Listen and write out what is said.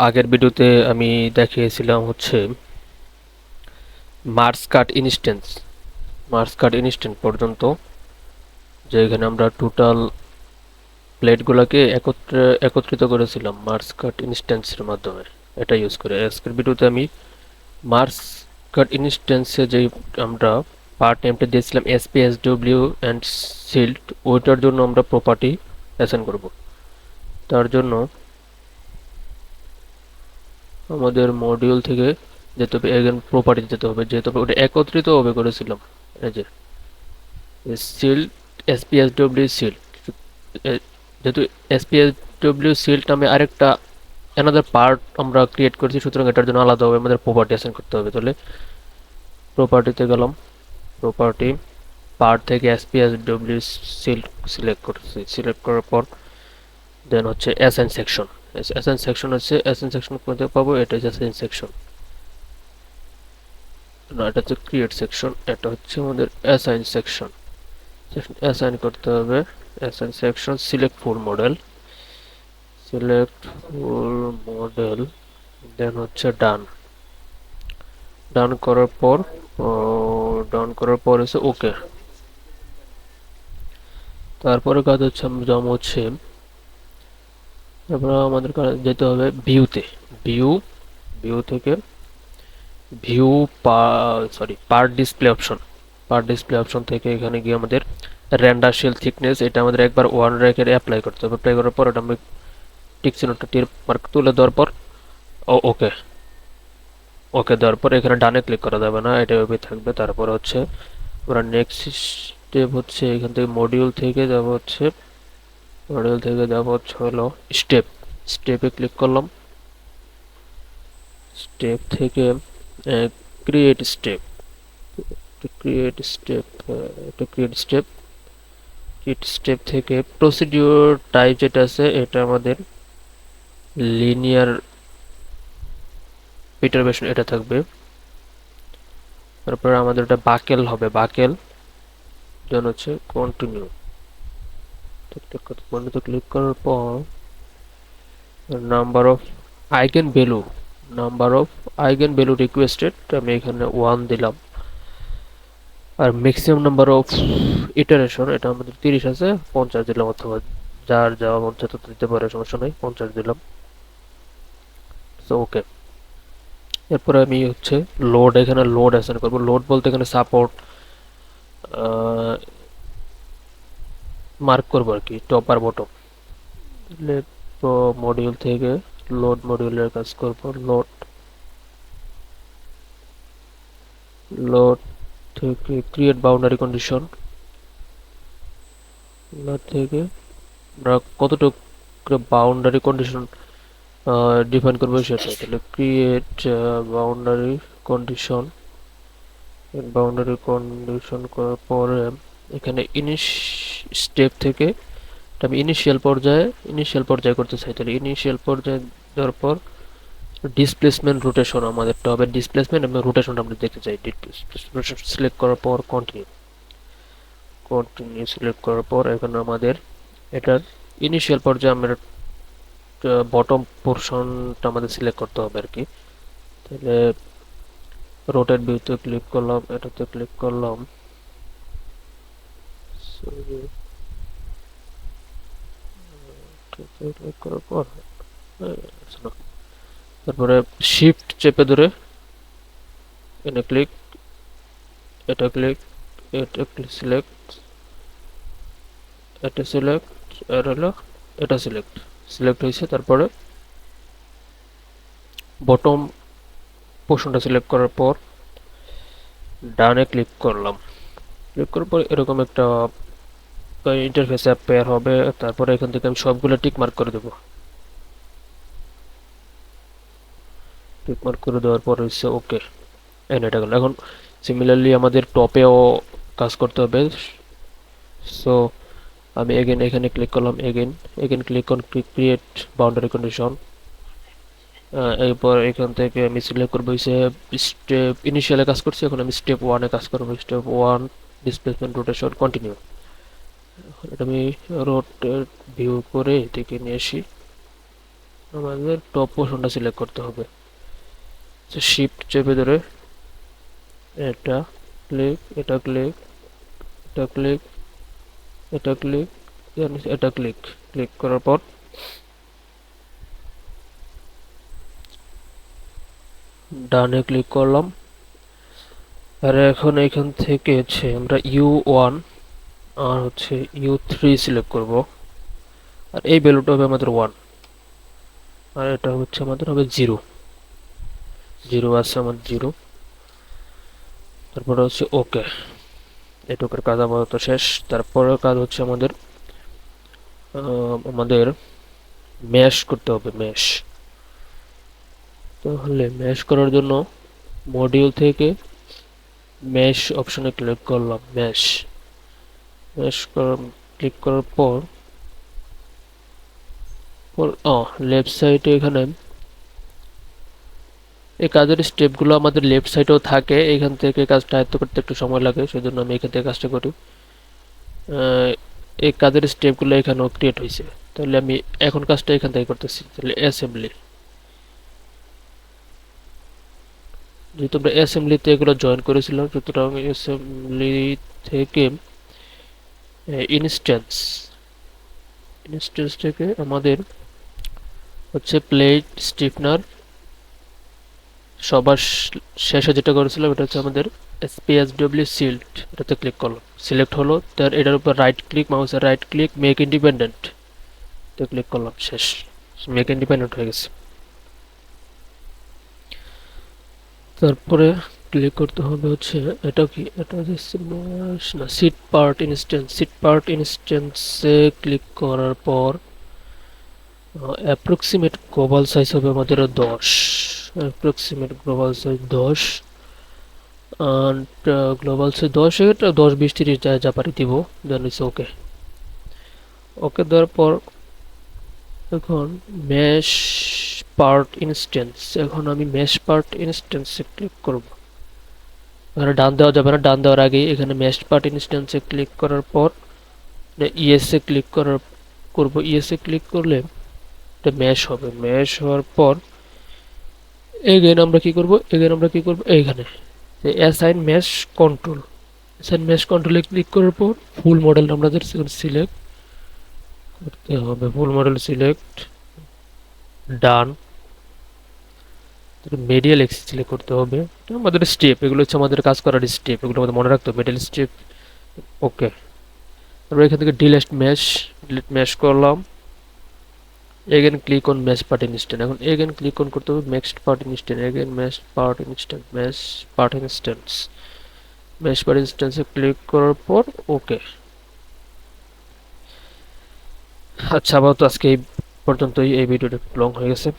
আগের ভিডিওতে আমি দেখিয়েছিলাম হচ্ছে মার্স কাট ইনস্ট্যান্স পর্যন্ত, যে এখানে আমরা টোটাল প্লেটগুলোকে একত্রিত করেছিলাম মার্স কাট ইনস্ট্যান্সের মাধ্যমে। এটা ইউজ করে আজকের ভিডিওতে আমি মার্স কাট ইনস্ট্যান্সে যে আমরা পার্ট নেমটা দিয়েছিলাম এসপিএসডব্লিউ অ্যান্ড সিল্ড, ওইটার জন্য আমরা প্রপার্টি অ্যাসাইন করব। তার জন্য আমাদের মডিউল থেকে যেতে হবে, এগেন প্রপার্টি যেতে হবে, যেহেতু ওটা একত্রিত ভাবে করেছিলাম। এই যে সিল্ড, এসপিএসডব্লিউ সিল্ড, যেহেতু এসপিএসডব্লিউ সিল্ড নামে আরেকটা অ্যানাদার পার্ট আমরা ক্রিয়েট করেছি, সুতরাং এটার জন্য আলাদাভাবে আমাদের প্রপার্টি অ্যাসাইন করতে হবে। তাহলে প্রপার্টিতে গেলাম, প্রপার্টি পার্ট থেকে এসপিএসডব্লিউ সিল্ড সিলেক্ট করছি, সিলেক্ট করার পর দেন হচ্ছে অ্যাসাইন সেকশন। অ্যাসাইন সেকশন হচ্ছে অ্যাসাইন সেকশন কোথায় পাবো, এটা হচ্ছে অ্যাসাইন সেকশন না, এটা হচ্ছে ক্রিয়েট সেকশন, এটা হচ্ছে আমাদের অ্যাসাইন সেকশন। অ্যাসাইন করতে হবে assign section, select full model, select full model, then হচ্ছে ডান। ডান করার পর হচ্ছে ওকে। তারপরে কাজ হচ্ছে আমরা হচ্ছে তারপরে আমাদের যেতে হবে ভিউতে, ভিউ, ভিউ থেকে view part display option, part display option থেকে এখানে গিয়ে আমাদের রেন্ডার শেল থিকনেস, এটা আমাদের একবার ওয়ান রেখে অ্যাপ্লাই করতে হবে। অ্যাপ্লাই করার পর এটা আমি টিক চিহ্নটা টির মার্ক তুলে দেওয়ার পর ওকে, ওকে দেওয়ার পর এখানে ডানে ক্লিক করা যাবে না, এটা এভাবেই থাকবে। তারপর হচ্ছে আমরা নেক্সট স্টেপ হচ্ছে এখান থেকে মডিউল থেকে যাব হচ্ছে, মডিউল থেকে যাব হচ্ছে হলো স্টেপ, স্টেপে ক্লিক করলাম। স্টেপ থেকে ক্রিয়েট স্টেপ, ক্রিয়েট স্টেপ, এটা ক্রিয়েট স্টেপ, ক্রিয়েট স্টেপ থেকে প্রসিডিওর টাইপ যেটা আছে এটা আমাদের লিনিয়ার ইটারবেশন, এটা থাকবে। তারপর আমাদের এটা বাকেল হবে, বাকেল দেন হচ্ছে কন্টিনিউ। কন্টিনিউতে ক্লিক করার পর number of eigen value, number of eigen value requested আমি এখানে 1 দিলাম। আর ম্যাক্সিমাম নাম্বার অফ ইটারেশন এটা আমাদের 30 আছে, 50 দিলাম, অথবা যার যাওয়া মন চায় তত দিতে পারে, সমস্যা নাই, 50 দিলাম। So okay. এরপরে আমি হচ্ছে লোড, এখানে লোড অ্যাসাইন করব। লোড বলতে এখানে সাপোর্ট মার্ক করবো আর কি, টপ আর বটম। তাহলে মডিউল থেকে লোড মডিউলের কাজ করব। লোড, লোড থেকে ক্রিয়েট বাউন্ডারি কন্ডিশন, লোড থেকে আমরা কতটুকু বাউন্ডারি কন্ডিশন ডিফাইন করবো সেটা। তাহলে create boundary condition, boundary condition করার পরে এখানে স্টেপ থেকে আমি ইনিশিয়াল পর্যায়ে করতে চাই। তাহলে ইনিশিয়াল পর্যায়ে দেওয়ার পর ডিসপ্লেসমেন্ট রোটেশন আমাদেরটা হবে, ডিসপ্লেসমেন্ট এবং রোটেশনটা আমরা দেখতে চাই। ডিসপ্লেসমেন্ট সিলেক্ট করার পর কন্টিনিউ, কন্টিনিউ সিলেক্ট করার পর এখানে আমাদের এটার ইনিশিয়াল পর্যায়ে আমরা বটম পোর্শনটা আমাদের সিলেক্ট করতে হবে আর কি। তাহলে রোটেট ভিউতে ক্লিক করলাম, এটাতে ক্লিক করলাম, ক্লিক করার পর তারপরে শিফট চেপে ধরে এনে ক্লিক, এটা ক্লিক, এটা সিলেক্ট, এটা সিলেক্ট, আর হলো এটা সিলেক্ট, সিলেক্ট হয়েছে। তারপরে বটম পোর্শনটা সিলেক্ট করার পর ডানে ক্লিক করলাম, ক্লিক করার পর এরকম একটা ইন্টারফেস অ্যাপেয়ার হবে। তারপরে এখান থেকে আমি সবগুলো টিক মার্ক করে দেবো। টিক মার্ক করে দেওয়ার পর হচ্ছে ওকে, এটা গেল। এখন সিমিলারলি আমাদের টপেও কাজ করতে হবে। সো আমি এগেন এখানে ক্লিক করলাম, again click on create boundary condition. এরপর এখান থেকে আমি সিলেক্ট করবো হচ্ছে স্টেপ, ইনিশিয়ালে কাজ করছি, এখন আমি স্টেপ 1 এ কাজ করবো। Step 1 displacement rotation continue. এটা আমি রোটেট ভিউ করে এদিকে নিয়ে আসি, আমাদের টপ পোর্শনটা সিলেক্ট করতে হবে। শিফট চেপে ধরে এটা ক্লিক, এটা ক্লিক, এটা ক্লিক, এটা ক্লিক, এটা ক্লিক। ক্লিক করার পর ডানে ক্লিক করলাম। আর এখন এখান থেকে হচ্ছে আমরা U1 আর হচ্ছে U3 সিলেক্ট করব। আর এই ভ্যালুটা হবে আমাদের 1, আর এটা হচ্ছে আমাদের হবে 0। 0 আছে আমার 0। তারপরে হচ্ছে ওকে। এটুকুর কাজ আপাতত শেষ। তারপরের কাজ হচ্ছে আমাদের ম্যাশ করতে হবে, ম্যাশ। তাহলে ম্যাশ করার জন্য মডিউল থেকে ম্যাশ অপশনে ক্লিক করলাম। ম্যাশ ম্যাশ ক্লিক করার পর লেফট সাইডে এখানে এই কাজের স্টেপগুলো আমাদের লেফট সাইডেও থাকে। এখান থেকে কাজটা আয়ত্ত করতে একটু সময় লাগে, সেজন্য আমি এখান থেকে কাজটা করি। এই কাজের স্টেপগুলো এখানেও ক্রিয়েট হয়েছে, তাহলে আমি এখন কাজটা এখান থেকে করতেছি। তাহলে অ্যাসেম্বলি, যেহেতু আমরা অ্যাসেম্বলিতে এগুলো জয়েন করেছিলাম, সুতরাং অ্যাসেম্বলি থেকে ইনস্ট্যান্স ইনস্ট্যান্স থেকে আমাদের হচ্ছে প্লেট স্টিফনার সবার শেষে যেটা করেছিলাম এটা হচ্ছে আমাদের SPSW সিল্ড। এটাতে ক্লিক করলাম, সিলেক্ট হলো। তার এটার উপর রাইট ক্লিক, মাউসের রাইট ক্লিক, মেক ইন্ডিপেন্ডেন্ট তো ক্লিক করলাম, শেষ। মেক ইন্ডিপেন্ডেন্ট হয়ে গেছে। তারপরে ক্লিক করতে হবে হচ্ছে এটা কি, এটা হচ্ছে না, seed part instance. Seed part ইনস্ট্যান্সে ক্লিক করার পর অ্যাপ্রক্সিমেট গ্লোবাল সাইজ হবে আমাদের 10। Approximate global size 10। and global size 10, এটা 10 20 30 যা পারি দিব। দেন ইটস ওকে। ওকে দেওয়ার পর এখন মেশ পার্ট ইনস্ট্যান্স, এখন আমি মেশ পার্ট ইনস্ট্যান্সে ক্লিক করব। এখানে ডান দেওয়া যাবে না, ডান দেওয়ার আগে এখানে মেশ পার্ট ইনস্ট্যান্সে ক্লিক করার পর ইএসএ ক্লিক করব। ইএসএ ক্লিক করলে এটা মেশ হবে। মেশ হওয়ার পর এগেন আমরা কি করব, এইখানে assign mesh control. Assign mesh কন্ট্রোলে ক্লিক করার পর ফুল মডেল আমাদের সিলেক্ট করতে হবে। ফুল মডেল সিলেক্ট, ডান। মেডিয়াল এক্সিস সিলেক্ট করতে হবে। এটা আমাদের স্টেপ, এগুলো হচ্ছে আমাদের কাজ করার স্টেপ, এগুলো আমাদের মনে রাখতে হবে। Medial step, okay. তারপর এখান থেকে ডিলিট মেশ করলাম। Again click on mesh part instant. এখন এগেন ক্লিক অন করতে হবে next part instant. Again mesh part instant, mesh part instance. Mesh part ইনস্ট্যান্সে ক্লিক করার পর ওকে। আচ্ছা, আপাতত আজকে এই পর্যন্তই। এই ভিডিওটা লং হয়ে গেছে।